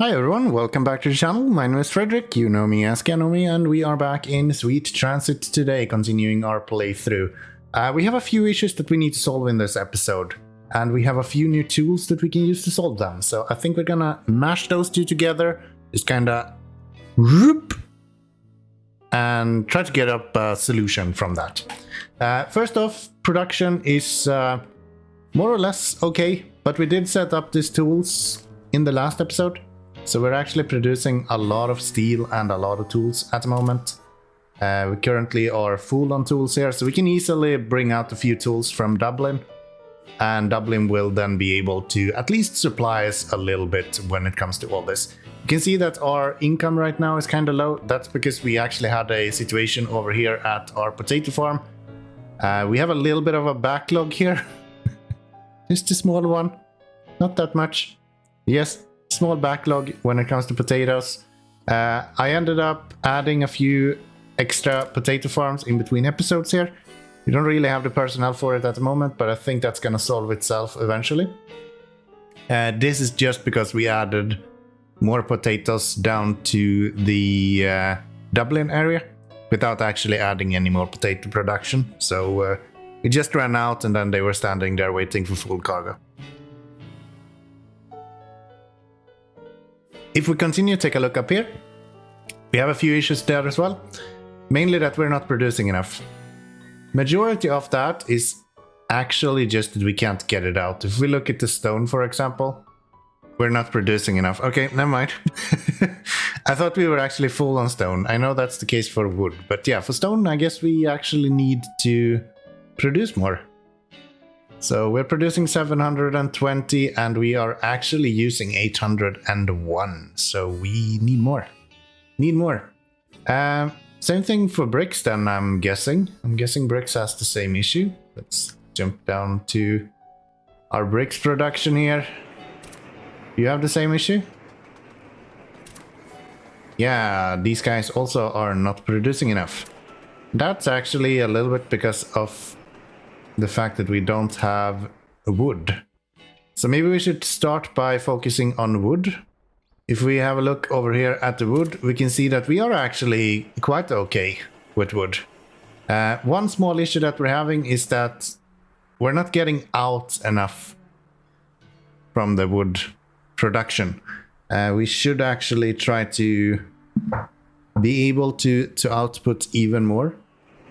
Hi everyone, welcome back to the channel. My name is Frederick, you know me as Keanomy, and we are back in Sweet Transit today, continuing our playthrough. We have a few issues that we need to solve in this episode, and we have a few new tools that we can use to solve them. So I think we're gonna mash those two together, just kinda whoop, and try to get up a solution from that. First off, production is more or less okay, but we did set up these tools in the last episode. So we're actually producing a lot of steel and a lot of tools at the moment. We currently are full on tools here, so we can easily bring out a few tools from Dublin. And Dublin will then be able to at least supply us a little bit when it comes to all this. You can see that our income right now is kind of low. That's because we actually had a situation over here at our potato farm. We have a little bit of a backlog here. Just a small one, not that much. Yes. Small backlog when it comes to potatoes. I ended up adding a few extra potato farms in between episodes here. We don't really have the personnel for it at the moment, but I think that's gonna solve itself eventually. This is just because we added more potatoes down to the Dublin area without actually adding any more potato production. So it just ran out and then they were standing there waiting for full cargo. If we continue to take a look up here, we have a few issues there as well. Mainly that we're not producing enough. Majority of that is actually just that we can't get it out. If we look at the stone, for example, we're not producing enough. Okay, never mind. I thought we were actually full on stone. I know that's the case for wood, but yeah, for stone, I guess we actually need to produce more. So we're producing 720 and we are actually using 801. So we need more. Same thing for bricks then, I'm guessing. I'm guessing bricks has the same issue. Let's jump down to our bricks production here. You have the same issue? Yeah, these guys also are not producing enough. That's actually a little bit because of the fact that we don't have wood. So maybe we should start by focusing on wood. If we have a look over here at the wood, we can see that we are actually quite okay with wood. One small issue that we're having is that we're not getting out enough from the wood production. We should actually try to be able to output even more.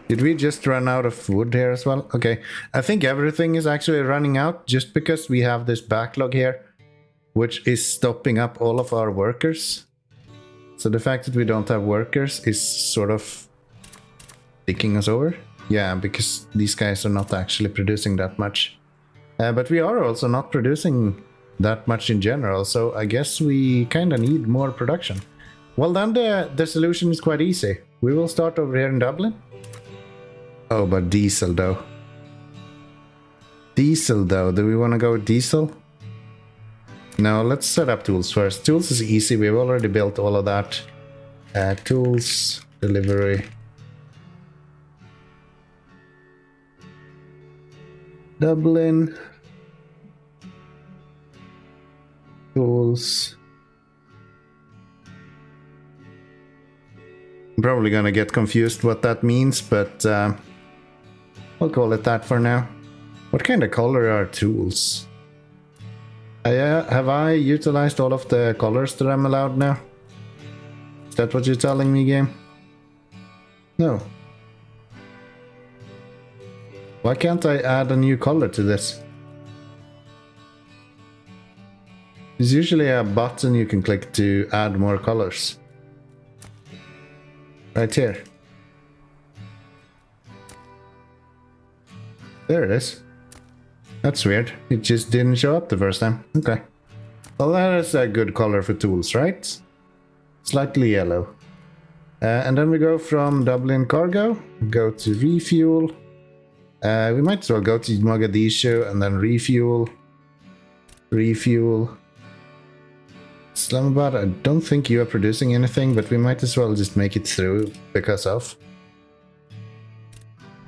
Did we just run out of wood here as well? Okay, I think everything is actually running out just because we have this backlog here, which is stopping up all of our workers. So the fact that we don't have workers is sort of taking us over. Yeah, because these guys are not actually producing that much. But we are also not producing that much in general, so I guess we kind of need more production. Well, then the solution is quite easy. We will start over here in Dublin. Oh, but diesel though. Do we want to go with diesel? No, let's set up tools first. Tools is easy, we've already built all of that. Tools, delivery. Dublin. Tools. I'm probably gonna get confused what that means, but I'll call it that for now. What kind of color are tools? Have I utilized all of the colors that I'm allowed now? Is that what you're telling me, game? No. Why can't I add a new color to this? There's usually a button you can click to add more colors. Right here. There it is. That's weird. It just didn't show up the first time. Okay. Well, that is a good color for tools, right? Slightly yellow. And then we go from Dublin cargo, go to refuel. We might as well go to Mogadishu and then refuel. Islamabad, I don't think you are producing anything, but we might as well just make it through because of.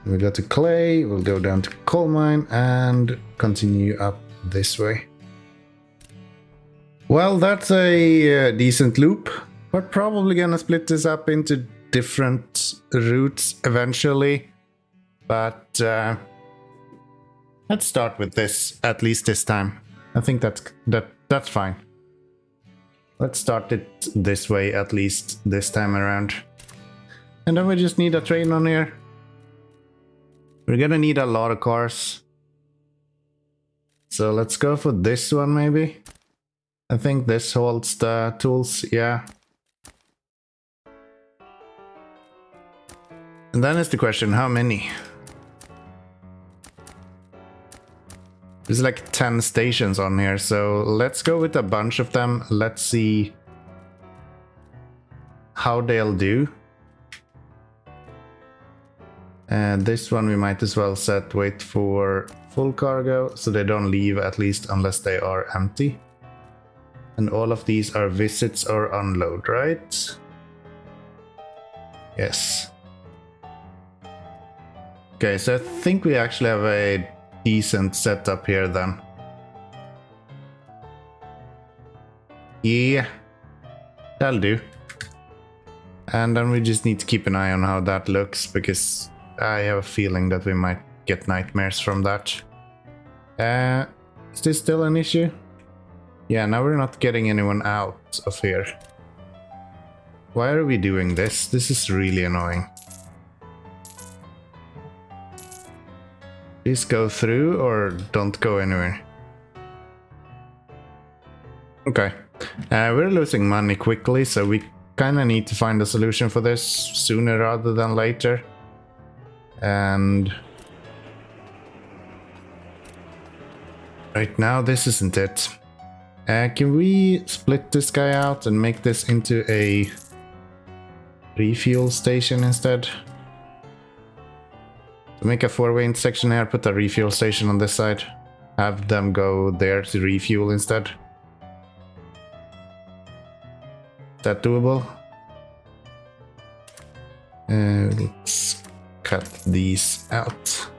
We go to clay, we'll go down to coal mine and continue up this way. Well, that's a decent loop. We're probably gonna split this up into different routes eventually. But let's start with this, at least this time. I think that's fine. Let's start it this way, at least this time around. And then we just need a train on here. We're gonna need a lot of cars. So let's go for this one maybe. I think this holds the tools, yeah. And then is the question, how many? There's like 10 stations on here, so let's go with a bunch of them. Let's see how they'll do. And this one we might as well set wait for full cargo, so they don't leave at least unless they are empty. And all of these are visits or unload, right? Yes. Okay, so I think we actually have a decent setup here then. Yeah, that'll do. And then we just need to keep an eye on how that looks, because I have a feeling that we might get nightmares from that. Is this still an issue? Yeah, now we're not getting anyone out of here. Why are we doing this? This is really annoying. Please go through or don't go anywhere. Okay. We're losing money quickly, so we kind of need to find a solution for this sooner rather than later. And right now, this isn't it. Can we split this guy out and make this into a refuel station instead? To make a 4-way intersection here, put a refuel station on this side. Have them go there to refuel instead. Is that doable? Let's cut these out.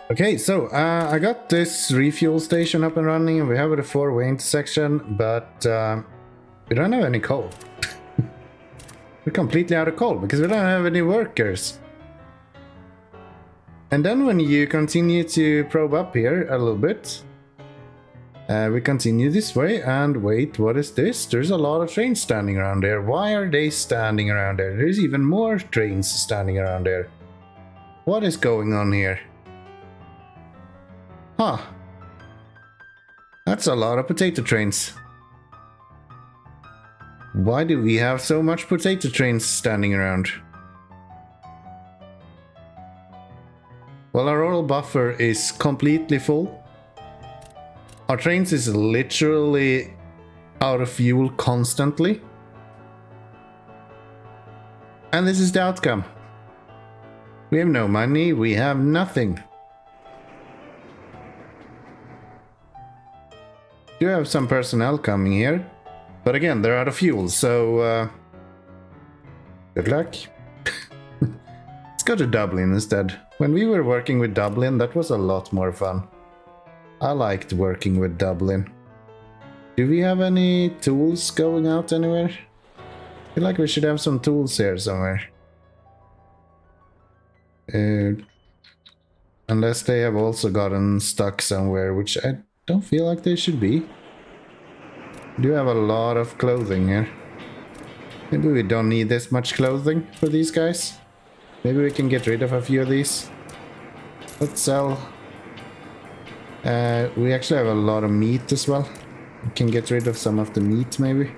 Okay, so I got this refuel station up and running, and we have a 4-way intersection, but we don't have any coal. We're completely out of coal because we don't have any workers. And then when you continue to probe up here a little bit, we continue this way, and wait, what is this? There's a lot of trains standing around there. Why are they standing around there? There's even more trains standing around there. What is going on here? Huh. That's a lot of potato trains. Why do we have so much potato trains standing around? Well, our oil buffer is completely full. Our trains is literally out of fuel constantly. And this is the outcome. We have no money, we have nothing. Do have some personnel coming here, but again, they're out of fuel, so good luck. Let's go to Dublin instead. When we were working with Dublin, that was a lot more fun. I liked working with Dublin. Do we have any tools going out anywhere? I feel like we should have some tools here somewhere. Unless they have also gotten stuck somewhere, which I don't feel like they should be. We do have a lot of clothing here. Maybe we don't need this much clothing for these guys. Maybe we can get rid of a few of these. Let's sell. We actually have a lot of meat as well. We can get rid of some of the meat maybe.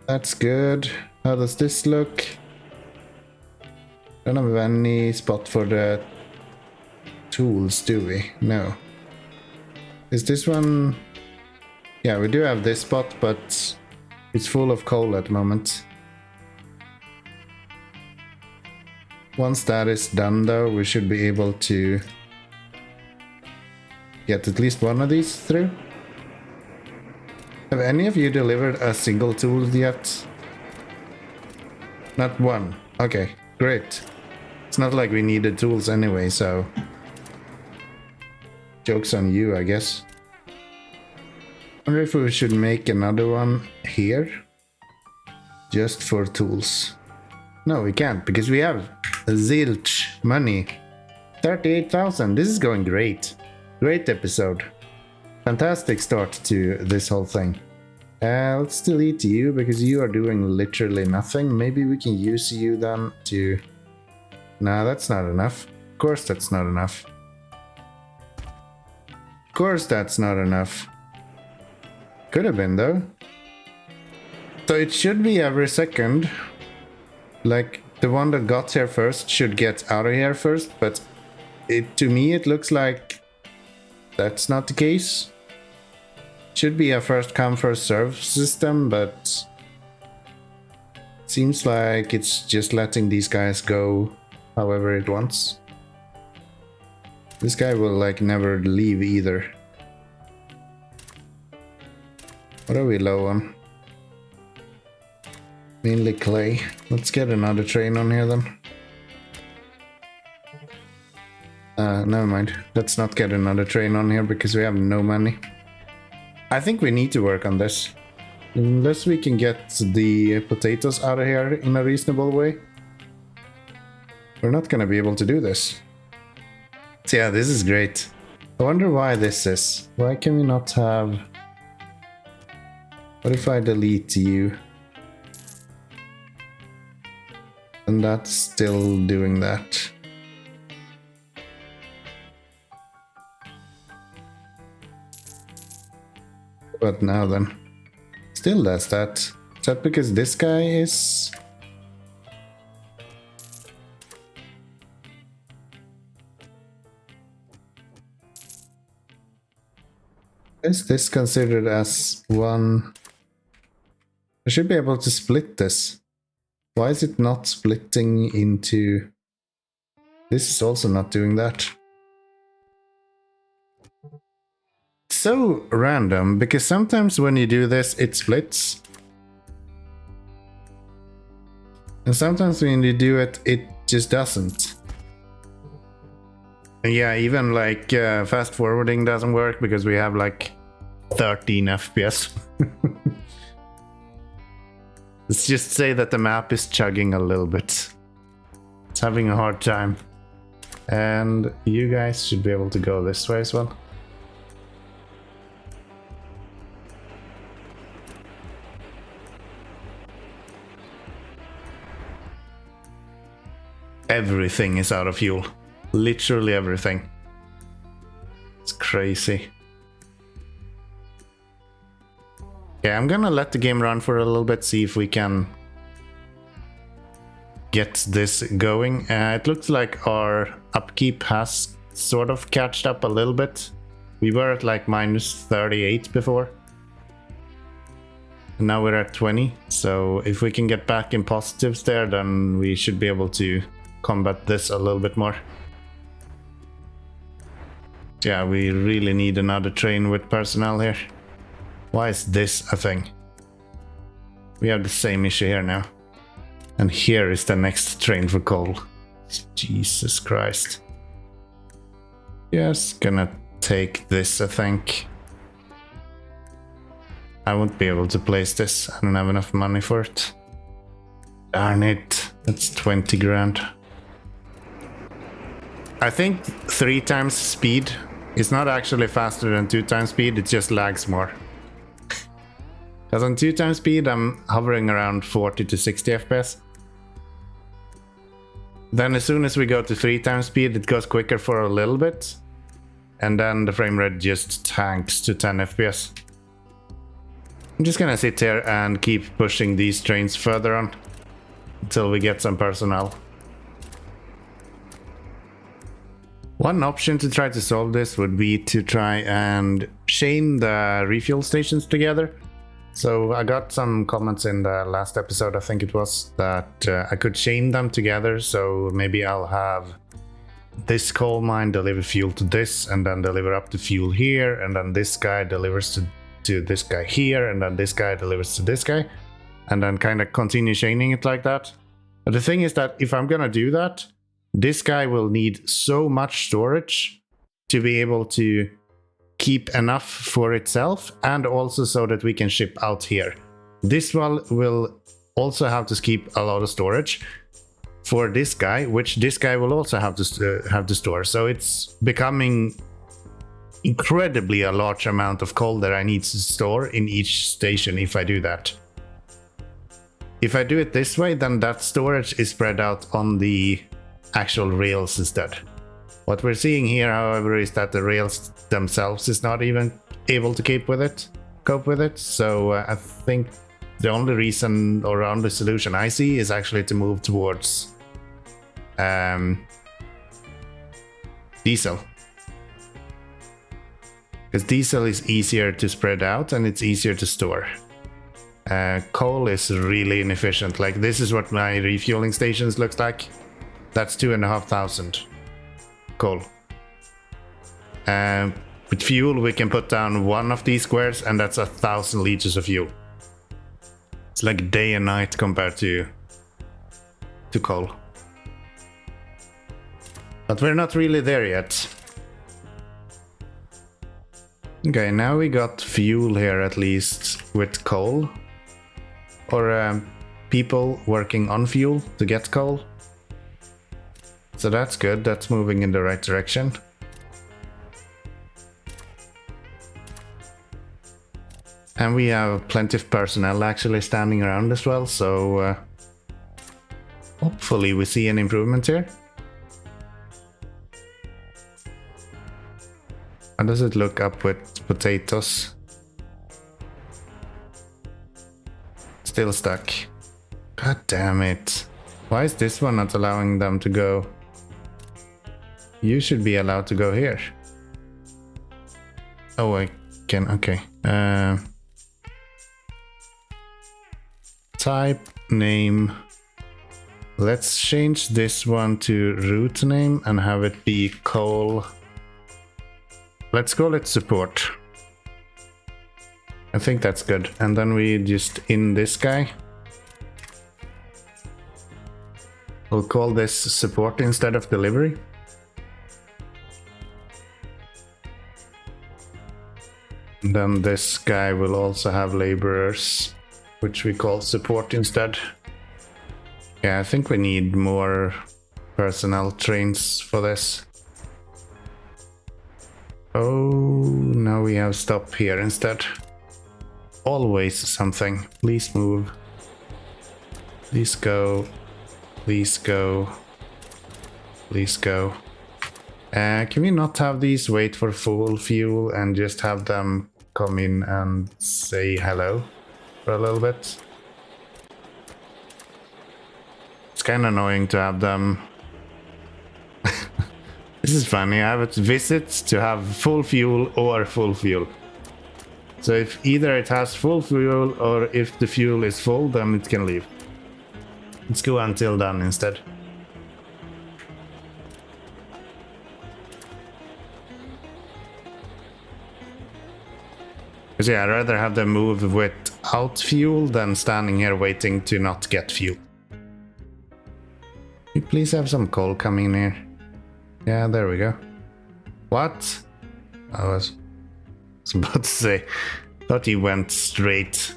That's good. How does this look? Don't have any spot for the tools, do we? No. Is this one? Yeah, we do have this spot, but it's full of coal at the moment. Once that is done though, we should be able to get at least one of these through. Have any of you delivered a single tool yet? Not one. Okay, great. It's not like we needed tools anyway, so Joke's on you, I guess. Wonder if we should make another one here. Just for tools. No, we can't, because we have zilch money. 38,000. This is going great. Great episode. Fantastic start to this whole thing. Let's delete you, because you are doing literally nothing. Maybe we can use you then to... Nah, that's not enough. Of course that's not enough. Of course that's not enough. Could have been, though. So it should be every second. Like, the one that got here first should get out of here first, but to me it looks like that's not the case. Should be a first come first serve system, but seems like it's just letting these guys go however it wants. This guy will like never leave either. What are we low on? Mainly clay. Let's get another train on here then. Never mind. Let's not get another train on here because we have no money. I think we need to work on this. Unless we can get the potatoes out of here in a reasonable way, we're not gonna be able to do this. So yeah, this is great. I wonder why this is. Why can we not have... What if I delete you? And that's still doing that. But now then, still does that. Is that because this guy is... Is this considered as one? I should be able to split this. Why is it not splitting into... This is also not doing that. So random, because sometimes when you do this, it splits. And sometimes when you do it, it just doesn't. And yeah, even like fast forwarding doesn't work because we have like 13 FPS. Let's just say that the map is chugging a little bit. It's having a hard time. And you guys should be able to go this way as well. Everything is out of fuel. Literally everything. It's crazy. Okay, I'm gonna let the game run for a little bit, see if we can get this going. It looks like our upkeep has sort of catched up a little bit. We were at like minus 38 before. And now we're at 20. So if we can get back in positives there, then we should be able to combat this a little bit more. Yeah, we really need another train with personnel here. Why is this a thing? We have the same issue here now. And here is the next train for coal. Jesus Christ. Just gonna take this, I think. I won't be able to place this. I don't have enough money for it. Darn it. That's 20 grand. I think 3 times speed is not actually faster than 2 times speed, it just lags more. Because on 2 times speed I'm hovering around 40 to 60 FPS. Then as soon as we go to 3 times speed it goes quicker for a little bit. And then the frame rate just tanks to 10 FPS. I'm just gonna sit here and keep pushing these trains further on. Until we get some personnel. One option to try to solve this would be to try and chain the refuel stations together. So I got some comments in the last episode, I think it was, that I could chain them together. So maybe I'll have this coal mine deliver fuel to this and then deliver up the fuel here. And then this guy delivers to this guy here. And then this guy delivers to this guy. And then kind of continue chaining it like that. But the thing is that if I'm gonna do that, this guy will need so much storage to be able to keep enough for itself and also so that we can ship out here. This one will also have to keep a lot of storage for this guy, which this guy will also have to store. So it's becoming incredibly a large amount of coal that I need to store in each station if I do that. If I do it this way, then that storage is spread out on the actual rails instead. What we're seeing here, however, is that the rails themselves is not even able to cope with it. So I think the only reason or only solution I see is actually to move towards diesel. Because diesel is easier to spread out and it's easier to store. Coal is really inefficient. Like, this is what my refueling stations looks like. That's 2,500 coal. With fuel, we can put down one of these squares and that's 1,000 liters of fuel. It's like day and night compared to coal. But we're not really there yet. Okay, now we got fuel here at least with coal. Or people working on fuel to get coal. So that's good, that's moving in the right direction. And we have plenty of personnel actually standing around as well, so hopefully we see an improvement here. How does it look up with potatoes? Still stuck. God damn it. Why is this one not allowing them to go? You should be allowed to go here. Oh, I can, okay. Type name. Let's change this one to root name and have it be coal. Let's call it support. I think that's good. And then we just in this guy. We'll call this support instead of delivery. And then this guy will also have laborers, which we call support instead. Yeah, I think we need more personnel trains for this. Oh, now we have stop here instead. Always something. Please move. Please go. Please go. Please go. Can we not have these wait for full fuel and just have them come in and say hello for a little bit? It's kind of annoying to have them. This is funny. I have a visit to have full fuel or full fuel. So if either it has full fuel or if the fuel is full, then it can leave. Let's go until done instead. Because yeah, I'd rather have them move without fuel than standing here waiting to not get fuel. Can you please have some coal coming in here? Yeah, there we go. What? I was about to say, thought he went straight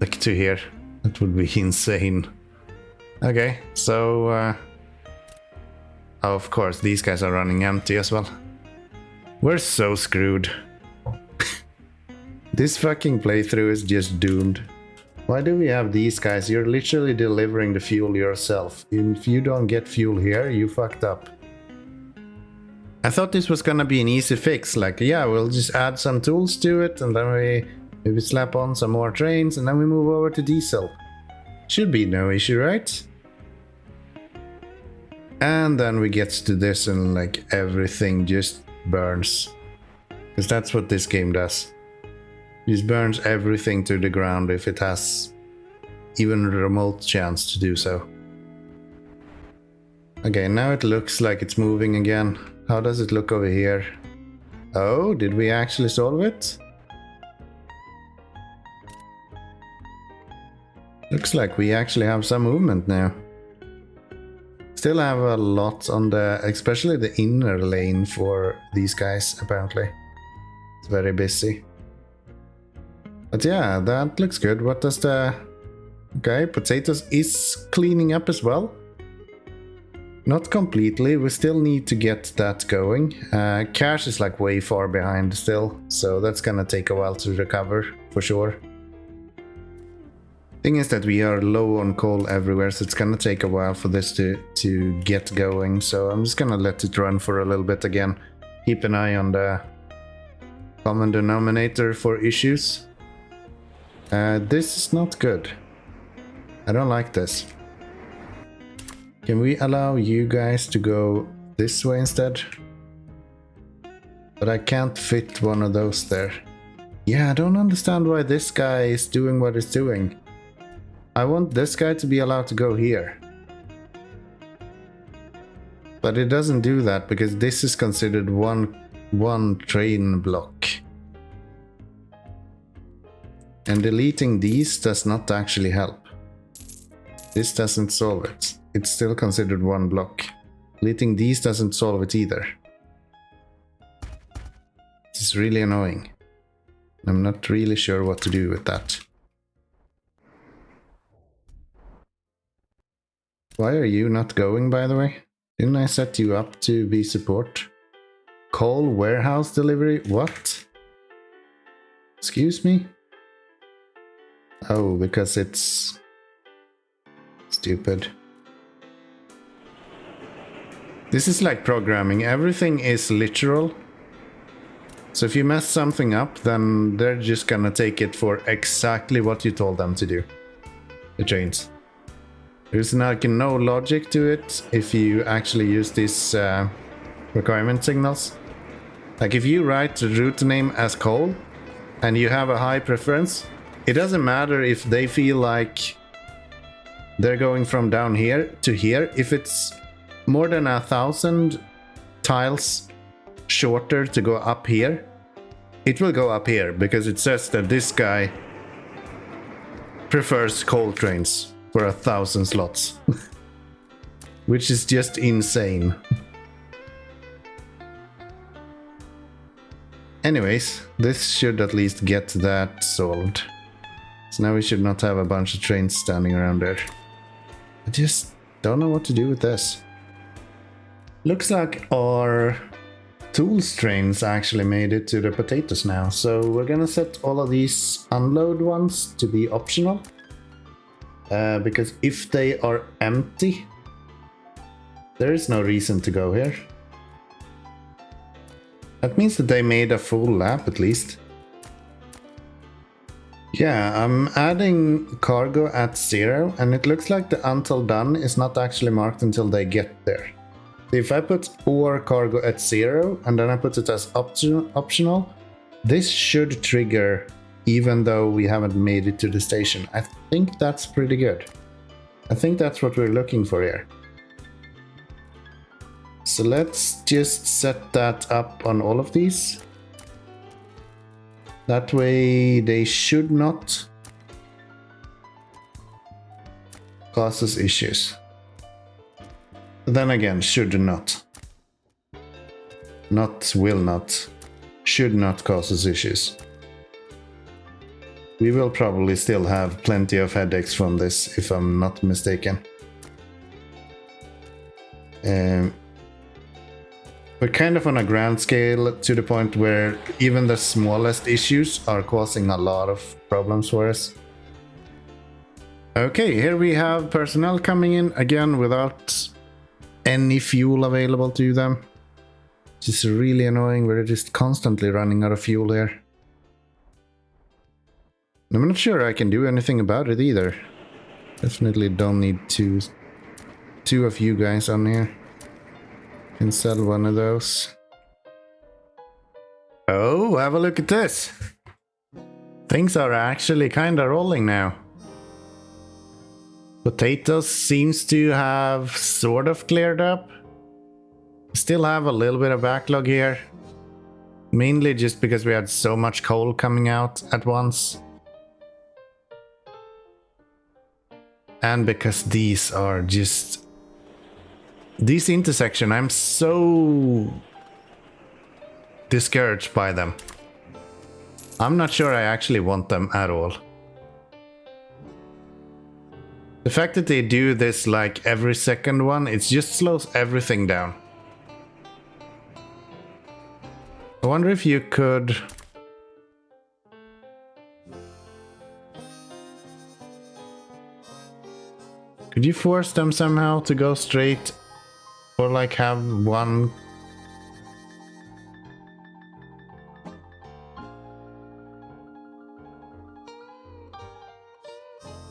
like to here. That would be insane. Okay, so oh, of course these guys are running empty as well. We're so screwed. This fucking playthrough is just doomed. Why do we have these guys? You're literally delivering the fuel yourself. If you don't get fuel here, you fucked up. I thought this was gonna be an easy fix. Like, yeah, we'll just add some tools to it and then we maybe slap on some more trains and then we move over to diesel. Should be no issue, right? And then we get to this and like everything just burns. Because that's what this game does. Just burns everything to the ground if it has even a remote chance to do so. Okay, now it looks like it's moving again. How does it look over here? Oh, did we actually solve it? Looks like we actually have some movement now. still have a lot on the, especially the inner lane for these guys, apparently. It's very busy. But yeah, that looks good. What does the... Okay, potatoes is cleaning up as well. Not completely, we still need to get that going. Cash is like way far behind still, so that's gonna take a while to recover, for sure. Thing is that we are low on coal everywhere, so it's gonna take a while for this to get going, so I'm just gonna let it run for a little bit again. Keep an eye on the common denominator for issues. This is not good. I don't like this. Can we allow you guys to go this way instead? But I can't fit one of those there. Yeah, I don't understand why this guy is doing what he's doing. I want this guy to be allowed to go here. But it doesn't do that because this is considered one train block. And deleting these does not actually help. This doesn't solve it. It's still considered one block. Deleting these doesn't solve it either. This is really annoying. I'm not really sure what to do with that. Why are you not going, by the way? Didn't I set you up to be support? Coal warehouse delivery? What? Excuse me? Oh, because it's... stupid. This is like programming. Everything is literal. So if you mess something up, then they're just gonna take it for exactly what you told them to do. The trains. There's like no logic to it if you actually use these requirement signals. Like if you write the route name as coal and you have a high preference, it doesn't matter if they feel like they're going from down here to here. If it's more than 1,000 tiles shorter to go up here, it will go up here because it says that this guy prefers coal trains for 1,000 slots. Which is just insane. Anyways, this should at least get that solved. So now we should not have a bunch of trains standing around there. I just don't know what to do with this. Looks like our tools trains actually made it to the potatoes now. So we're gonna set all of these unload ones to be optional. Because if they are empty, there is no reason to go here. That means that they made a full lap at least. Yeah, I'm adding cargo at 0, and it looks like the until done is not actually marked until they get there. So if I put or cargo at 0 and then I put it as optional, this should trigger even though we haven't made it to the station. I think that's pretty good. I think that's what we're looking for here. So let's just set that up on all of these. That way they should not cause us issues. Then again, should not. Not will not. Should not cause us issues. We will probably still have plenty of headaches from this, if I'm not mistaken. We're kind of on a grand scale to the point where even the smallest issues are causing a lot of problems for us. Okay, here we have personnel coming in again without any fuel available to them. It's just really annoying. We're just constantly running out of fuel here. I'm not sure I can do anything about it either. Definitely don't need two of you guys on here. Can sell one of those. Oh, have a look at this. Things are actually kind of rolling now. Potatoes seems to have sort of cleared up. Still have a little bit of backlog here. Mainly just because we had so much coal coming out at once. And because these are just These intersections, I'm so discouraged by them. I'm not sure I actually want them at all. The fact that they do this like every second one, it just slows everything down. I wonder if you could... Could you force them somehow to go straight? Or like have one...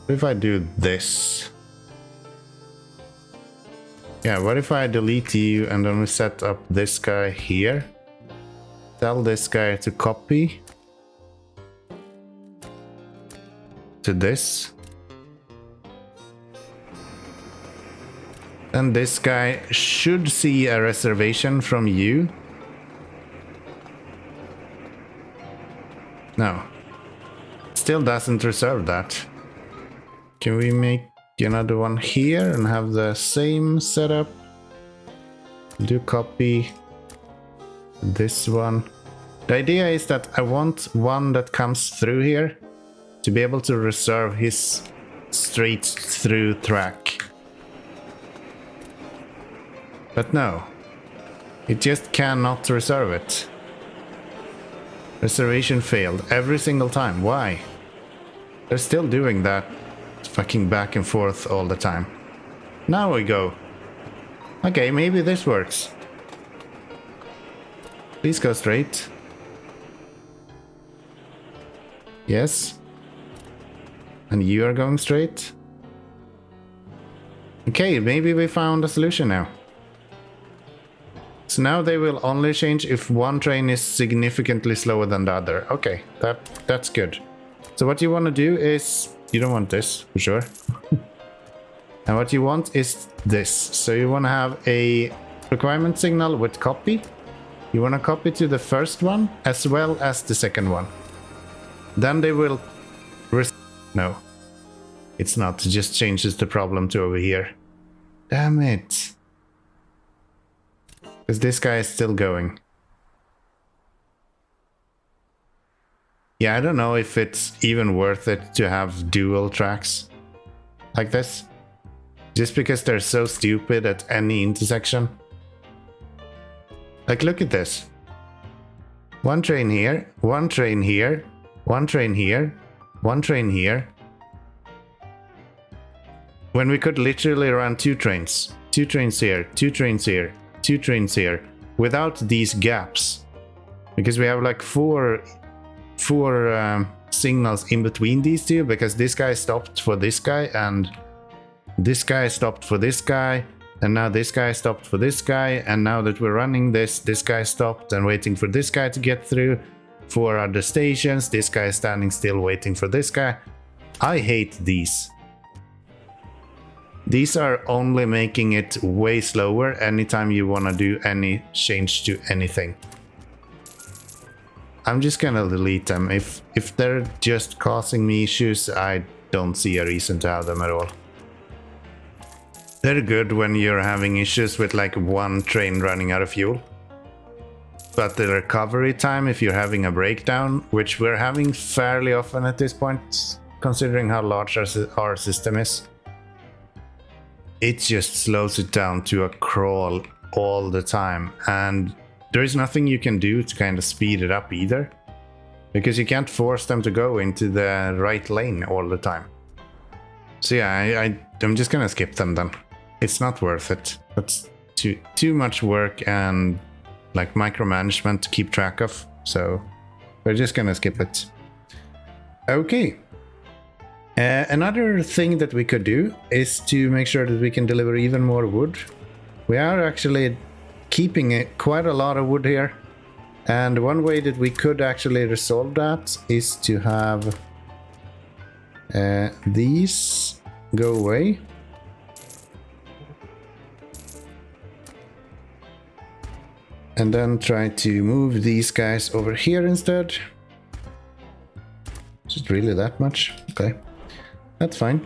What if I do this? Yeah, what if I delete you and then we set up this guy here? Tell this guy to copy to this. And this guy should see a reservation from you. No. Still doesn't reserve that. Can we make another one here and have the same setup? Do copy this one. The idea is that I want one that comes through here to be able to reserve his straight through track. But no, it just cannot reserve it. Reservation failed every single time. Why? They're still doing that fucking back and forth all the time. Now we go. Okay, maybe this works. Please go straight. Yes. And you are going straight. Okay, maybe we found a solution now. So now they will only change if one train is significantly slower than the other. Okay, that's good. So what you want to do is... You don't want this, for sure. And what you want is this. So you want to have a requirement signal with copy. You want to copy to the first one as well as the second one. Then they will... No. It's not. It just changes the problem to over here. Damn it. Because this guy is still going. Yeah, I don't know if it's even worth it to have dual tracks like this. Just because they're so stupid at any intersection. Like, look at this. One train here, one train here, one train here, one train here. When we could literally run two trains here, two trains here, two trains here, without these gaps. Because we have like four signals in between these two, because this guy stopped for this guy, and this guy stopped for this guy, and now this guy stopped for this guy, and now that we're running this guy stopped and waiting for this guy to get through. 4 other stations, this guy is standing still waiting for this guy. I hate these. These are only making it way slower anytime you want to do any change to anything. I'm just gonna delete them. If they're just causing me issues, I don't see a reason to have them at all. They're good when you're having issues with like one train running out of fuel. But the recovery time, if you're having a breakdown, which we're having fairly often at this point, considering how large our system is, it just slows it down to a crawl all the time. And there is nothing you can do to kind of speed it up either, because you can't force them to go into the right lane all the time. So yeah, I'm just gonna skip them then. It's not worth it. That's too much work and like micromanagement to keep track of. So we're just gonna skip it. Okay. Another thing that we could do is to make sure that we can deliver even more wood. We are actually keeping quite a lot of wood here, and one way that we could actually resolve that is to have these go away, and then try to move these guys over here instead. Is it really that much? Okay, that's fine.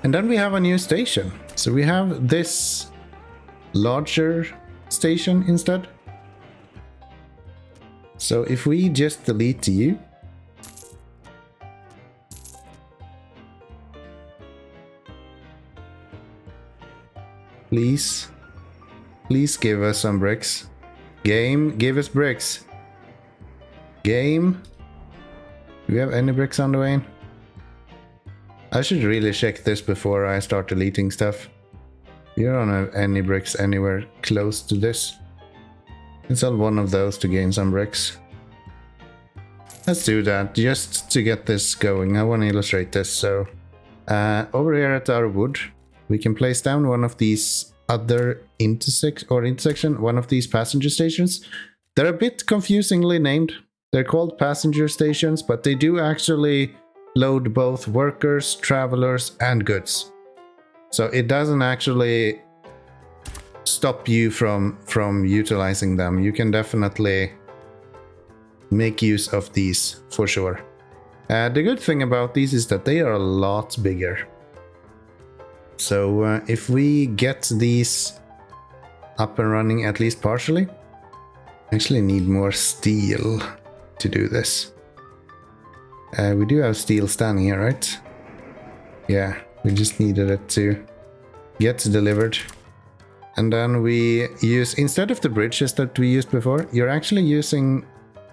And then we have a new station. So we have this larger station instead. So if we just delete you, please give us some bricks. Game, give us bricks. Game, do we have any bricks on the way? I should really check this before I start deleting stuff. You don't have any bricks anywhere close to this. Let's sell one of those to gain some bricks. Let's do that just to get this going. I want to illustrate this. So over here at our wood, we can place down one of these other intersection, one of these passenger stations. They're a bit confusingly named. They're called passenger stations, but they do actually load both workers, travelers, and goods. So it doesn't actually stop you from utilizing them. You can definitely make use of these for sure. The good thing about these is that they are a lot bigger. So if we get these up and running at least partially, I actually need more steel to do this. We do have steel standing here, right? Yeah, we just needed it to get delivered. And then we use, instead of the bridges that we used before, you're actually using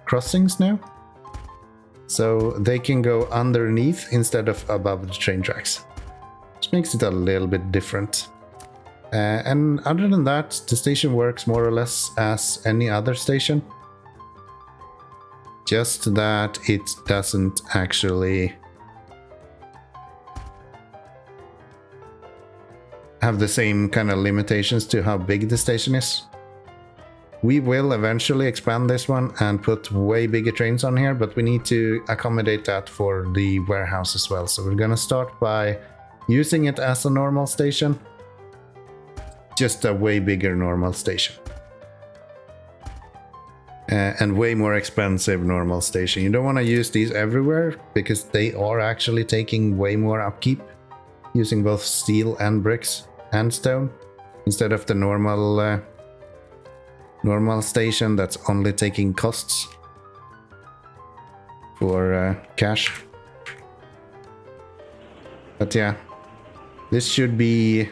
crossings now. So they can go underneath instead of above the train tracks. Which makes it a little bit different. And other than that, the station works more or less as any other station. Just that it doesn't actually have the same kind of limitations to how big the station is. We will eventually expand this one and put way bigger trains on here, but we need to accommodate that for the warehouse as well. So we're gonna start by using it as a normal station. Just a way bigger normal station. And way more expensive normal station. You don't want to use these everywhere because they are actually taking way more upkeep, using both steel and bricks and stone instead of the normal station that's only taking costs for cash. But yeah, this should be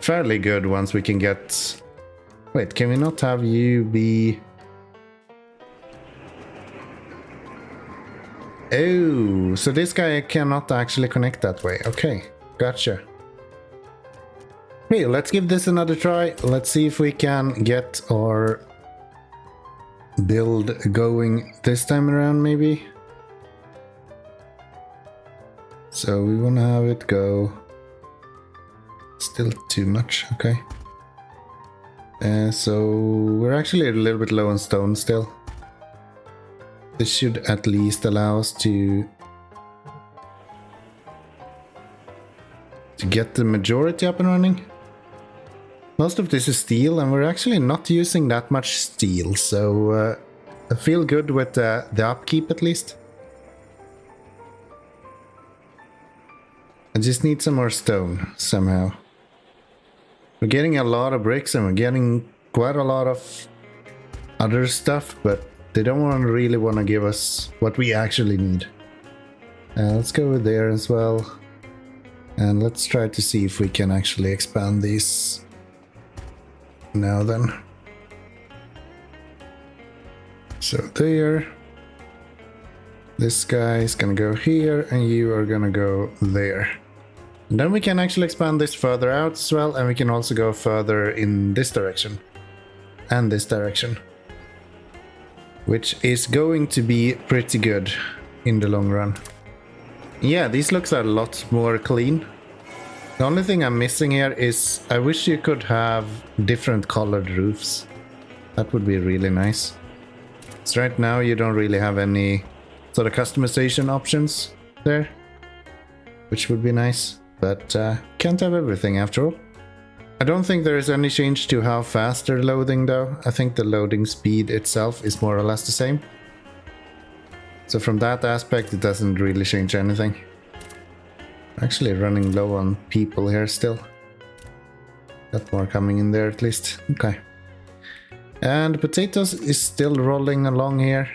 fairly good once we can get... Wait, can we not have you be... Oh, so this guy cannot actually connect that way. Okay, gotcha. Hey, let's give this another try. Let's see if we can get our build going this time around, maybe. So we want to have it go... Still too much, okay. So we're actually a little bit low on stone still. This should at least allow us to get the majority up and running. Most of this is steel, and we're actually not using that much steel, so I feel good with the upkeep at least. I just need some more stone somehow. We're getting a lot of bricks and we're getting quite a lot of other stuff, but they don't really want to give us what we actually need. Let's go with there as well. And let's try to see if we can actually expand these now then. So there. This guy is gonna go here and you are gonna go there. And then we can actually expand this further out as well, and we can also go further in this direction and this direction, which is going to be pretty good in the long run. Yeah, these looks a lot more clean. The only thing I'm missing here is I wish you could have different colored roofs. That would be really nice. So right now you don't really have any sort of customization options there, which would be nice. But can't have everything after all. I don't think there is any change to how fast they're loading though. I think the loading speed itself is more or less the same. So from that aspect it doesn't really change anything. Actually running low on people here still. Got more coming in there at least. Okay. And potatoes is still rolling along here.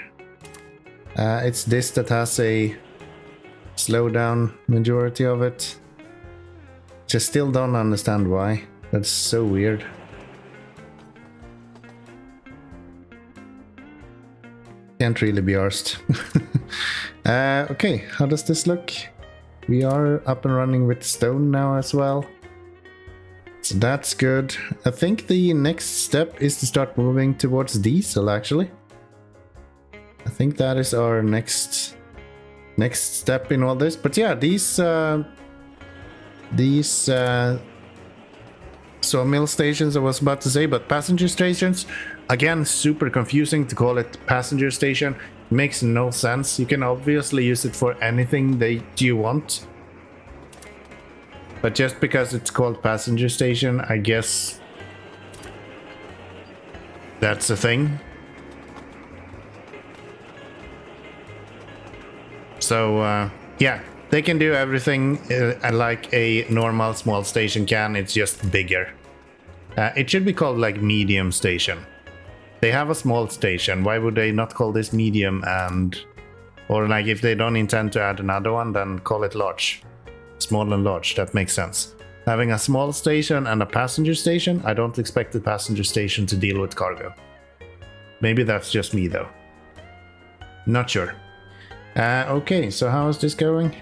It's this that has a slowdown majority of it. Just still don't understand why. That's so weird. Can't really be arsed. Okay, how does this look? We are up and running with stone now as well. So that's good. I think the next step is to start moving towards diesel actually. I think that is our next step in all this. But yeah, these sawmill stations I was about to say, but passenger stations, again, super confusing to call it passenger station. Makes no sense. You can obviously use it for anything that you want. But just because it's called passenger station, I guess that's a thing. So, yeah, they can do everything like a normal small station can, it's just bigger. It should be called like medium station. They have a small station, why would they not call this medium or like if they don't intend to add another one, then call it large. Small and large, that makes sense. Having a small station and a passenger station, I don't expect the passenger station to deal with cargo. Maybe that's just me though. Not sure. Okay, so how is this going?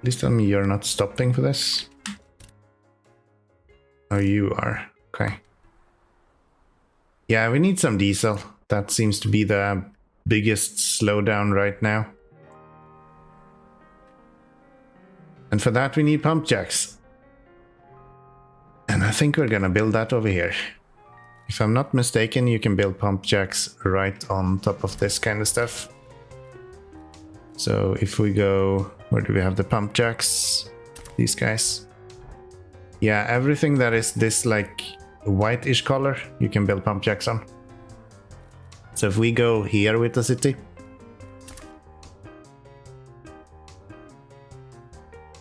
Please tell me you're not stopping for this. Oh, you are. Okay. Yeah, we need some diesel. That seems to be the biggest slowdown right now. And for that we need pump jacks. And I think we're gonna build that over here. If I'm not mistaken, you can build pump jacks right on top of this kind of stuff. So if we go, where do we have the pump jacks? These guys. Yeah, everything that is this like whitish color, you can build pump jacks on. So if we go here with the city,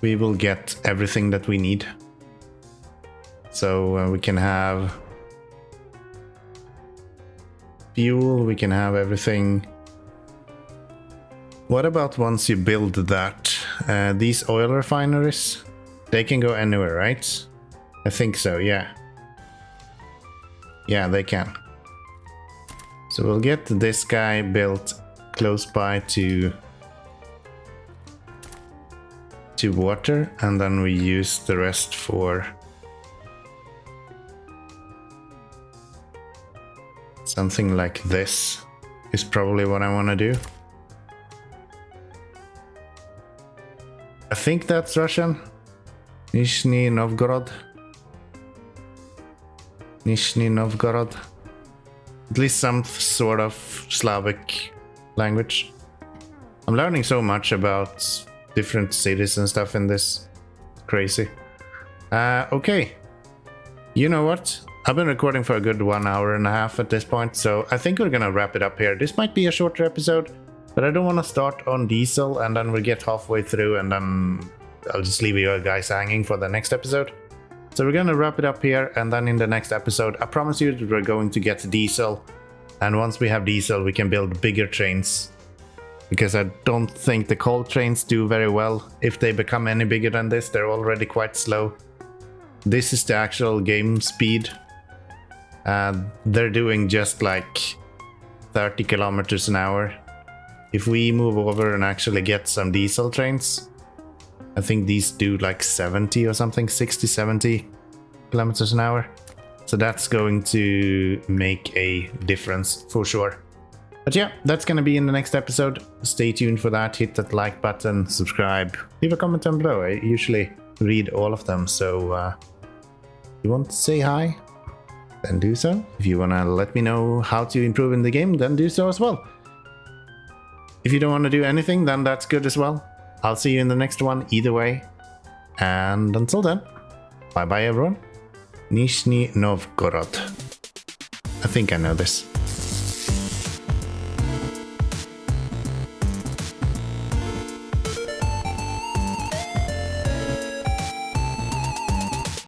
we will get everything that we need. So we can have fuel, we can have everything. What about once you build that? These oil refineries, they can go anywhere, right? I think so, yeah. Yeah, they can. So we'll get this guy built close by to water, and then we use the rest for something like this is probably what I want to do. I think that's Russian. Nizhny Novgorod. Nizhny Novgorod. At least some sort of Slavic language. I'm learning so much about different cities and stuff in this. Crazy. Okay. You know what? I've been recording for a good 1.5 hours at this point, so I think we're gonna wrap it up here. This might be a shorter episode, but I don't want to start on diesel and then we get halfway through and then I'll just leave you guys hanging for the next episode. So we're gonna wrap it up here, and then in the next episode, I promise you that we're going to get diesel. And once we have diesel, we can build bigger trains. Because I don't think the coal trains do very well. If they become any bigger than this, they're already quite slow. This is the actual game speed. They're doing just like 30 kilometers an hour. If we move over and actually get some diesel trains, I think these do like 70 or something, 60, 70 kilometers an hour. So that's going to make a difference for sure. But yeah, that's going to be in the next episode. Stay tuned for that. Hit that like button, subscribe, leave a comment down below. I usually read all of them. So if you want to say hi, then do so. If you want to let me know how to improve in the game, then do so as well. If you don't want to do anything, then that's good as well. I'll see you in the next one either way. And until then, bye bye everyone. Nizhny Novgorod. I think I know this.